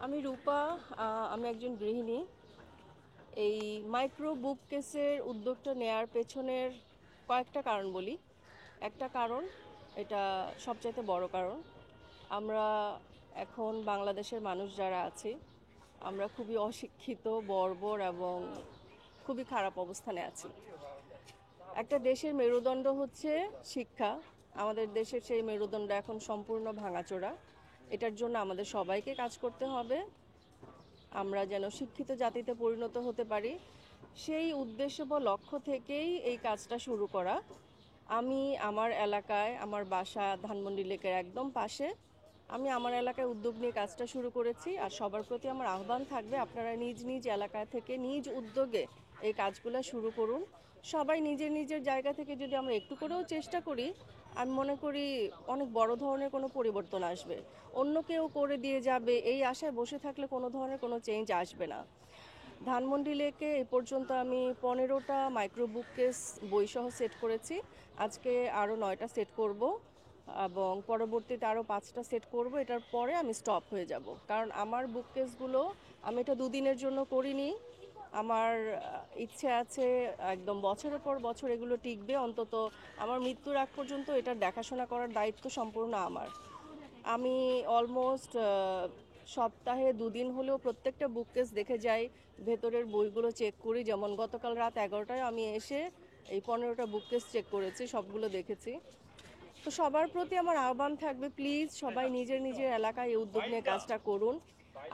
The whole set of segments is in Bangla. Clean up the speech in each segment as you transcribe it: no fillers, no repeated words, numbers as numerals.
আমি রূপা। আমি একজন গৃহিণী। এই মাইক্রো বুক কেসের উদ্যোগটা নেয়ার পেছনের কয়েকটা কারণ বলি। একটা কারণ, এটা সবচাইতে বড় কারণ, আমরা এখন বাংলাদেশের মানুষ যারা আছি আমরা খুবই অশিক্ষিত, বর্বর এবং খুবই খারাপ অবস্থানে আছি। একটা দেশের মেরুদণ্ড হচ্ছে শিক্ষা। আমাদের দেশের সেই মেরুদণ্ড এখন সম্পূর্ণ ভাঙাচোরা। এটার জন্য আমাদের সবাইকে কাজ করতে হবে, আমরা যেন শিক্ষিত জাতিতে পরিণত হতে পারি। সেই উদ্দেশ্য বা লক্ষ্য থেকেই এই কাজটা শুরু করা। আমি আমার এলাকায়, আমার বাসা ধানমন্ডি লেকের একদম পাশে, আমি আমার এলাকায় উদ্যোগ নিয়ে কাজটা শুরু করেছি। আর সবার প্রতি আমার আহ্বান থাকবে, আপনারা নিজ নিজ এলাকা থেকে নিজ উদ্যোগে এই কাজগুলো শুরু করুন। সবাই নিজের নিজের জায়গা থেকে যদি আমরা একটু করেও চেষ্টা করি, আমি মনে করি অনেক বড় ধরনের কোনো পরিবর্তন আসবে। অন্য কেউ করে দিয়ে যাবে এই আশায় বসে থাকলে কোনো ধরনের কোনো চেঞ্জ আসবে না। ধানমন্ডি লেকে এ পর্যন্ত আমি 15টা মাইক্রো বুককেস বইসহ সেট করেছি। আজকে আরও 9টা সেট করব এবং পরবর্তীতে আরও 5টা সেট করব। এটার পরে আমি স্টপ হয়ে যাব, কারণ আমার বুককেসগুলো আমি এটা দুদিনের জন্য করিনি। আমার ইচ্ছে আছে একদম বছরের পর বছর এগুলো টিকবে, অন্তত আমার মৃত্যুর আগ পর্যন্ত এটার দেখাশোনা করার দায়িত্ব সম্পূর্ণ আমার। আমি অলমোস্ট সপ্তাহে 2 দিন হলেও প্রত্যেকটা বুককেস দেখে যাই, ভেতরের বইগুলো চেক করি। যেমন গতকাল রাত 11টায় আমি এসে এই 15টা বুককেস চেক করেছি, সবগুলো দেখেছি। তো সবার প্রতি আমার আহ্বান থাকবে, প্লিজ সবাই নিজের নিজের এলাকায় এই উদ্যোগ নিয়ে কাজটা করুন।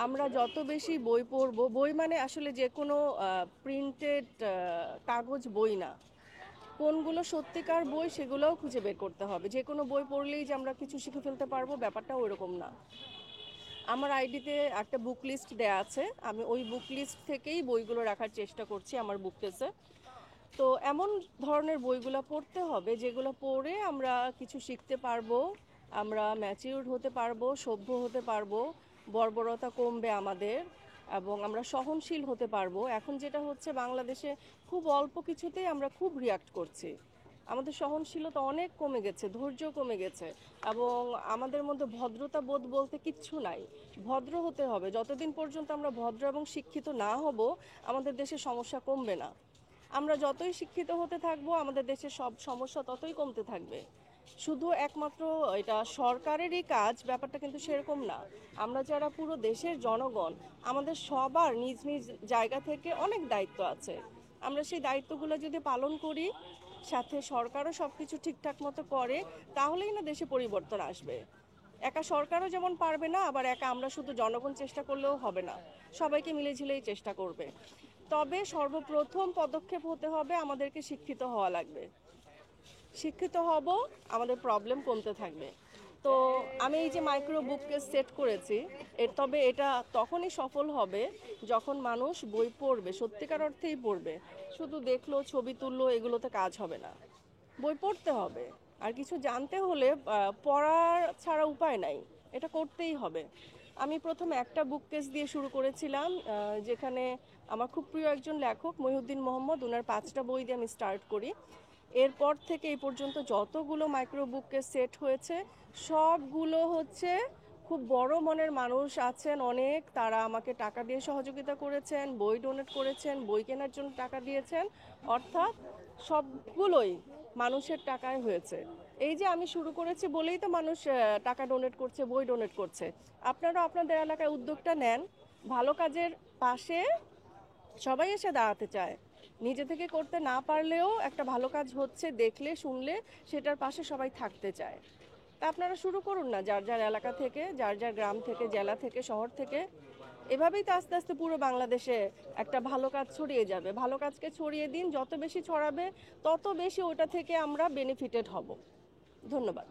আমরা যত বেশি বই পড়বো, বই মানে আসলে যে কোনো প্রিন্টেড কাগজ বই না, কোনগুলো সত্যিকার বই সেগুলোও খুঁজে বের করতে হবে। যে কোনো বই পড়লেই যে আমরা কিছু শিখে ফেলতে পারবো, ব্যাপারটা ওইরকম না। আমার আইডিতে একটা বুক লিস্ট দেয়া আছে, আমি ওই বুক লিস্ট থেকেই বইগুলো রাখার চেষ্টা করছি আমার বুককেসে। তো এমন ধরনের বইগুলো পড়তে হবে যেগুলো পড়ে আমরা কিছু শিখতে পারবো, আমরা ম্যাচিউরড হতে পারবো, সভ্য হতে পারবো, বর্বরতা কমবে আমাদের এবং আমরা সহনশীল হতে পারবো। এখন যেটা হচ্ছে বাংলাদেশে, খুব অল্প কিছুতেই আমরা খুব রিয়াক্ট করছি। আমাদের সহনশীলতা অনেক কমে গেছে, ধৈর্য কমে গেছে এবং আমাদের মধ্যে ভদ্রতা বোধ বলতে কিচ্ছু নাই। ভদ্র হতে হবে। যতদিন পর্যন্ত আমরা ভদ্র এবং শিক্ষিত না হব, আমাদের দেশে সমস্যা কমবে না। আমরা যতই শিক্ষিত হতে থাকবো, আমাদের দেশের সব সমস্যা ততই কমতে থাকবে। শুধু একমাত্র এটা সরকারেরই কাজ, ব্যাপারটা কিন্তু সেরকম না। আমরা যারা পুরো দেশের জনগণ, আমাদের সবার নিজ নিজ জায়গা থেকে অনেক দায়িত্ব আছে। আমরা সেই দায়িত্বগুলো যদি পালন করি, সাথে সরকারও সব কিছু ঠিকঠাক মতো করে, তাহলেই না দেশে পরিবর্তন আসবে। একা সরকারও যেমন পারবে না, আবার একা আমরা শুধু জনগণ চেষ্টা করলেও হবে না। সবাইকে মিলেঝিলেই চেষ্টা করবে। তবে সর্বপ্রথম পদক্ষেপ হতে হবে, আমাদেরকে শিক্ষিত হওয়া লাগবে। শিক্ষিত হব, আমাদের প্রবলেম কমতে থাকবে। তো আমি এই যে মাইক্রো বুককেস সেট করেছি, তবে এটা তখনই সফল হবে যখন মানুষ বই পড়বে, সত্যিকার অর্থেই পড়বে। শুধু দেখলো, ছবি তুললো, এগুলোতে কাজ হবে না। বই পড়তে হবে। আর কিছু জানতে হলে পড়ার ছাড়া উপায় নাই, এটা করতেই হবে। আমি প্রথমে একটা বুককেস দিয়ে শুরু করেছিলাম, যেখানে আমার খুব প্রিয় একজন লেখক মহিউদ্দিন মোহাম্মদ, ওনার 5টা বই দিয়ে আমি স্টার্ট করি। এরপর থেকে এই পর্যন্ত যতগুলো মাইক্রো বুককেস সেট হয়েছে, সবগুলো হচ্ছে খুব বড় মনের মানুষ আছেন অনেক, তারা আমাকে টাকা দিয়ে সহযোগিতা করেছেন, বই ডোনেট করেছেন, বই কেনার জন্য টাকা দিয়েছেন। অর্থাৎ সবগুলোই মানুষের টাকায় হয়েছে। এই যে আমি শুরু করেছি বলেই তো মানুষ টাকা ডোনেট করছে, বই ডোনেট করছে। আপনারাও আপনাদের এলাকায় উদ্যোগটা নেন। ভালো কাজের পাশে সবাই এসে দাঁড়াতে চায়। নিজে থেকে করতে না পারলেও একটা ভালো কাজ হচ্ছে দেখলে, শুনলে সেটার পাশে সবাই থাকতে চায়। তা আপনারা শুরু করুন না, যার যার এলাকা থেকে, যার যার গ্রাম থেকে, জেলা থেকে, শহর থেকে। এভাবেই তো আস্তে আস্তে পুরো বাংলাদেশে একটা ভালো কাজ ছড়িয়ে যাবে। ভালো কাজকে ছড়িয়ে দিন, যত বেশি ছড়াবে তত বেশি ওটা থেকে আমরা বেনিফিটেড হব। ধন্যবাদ।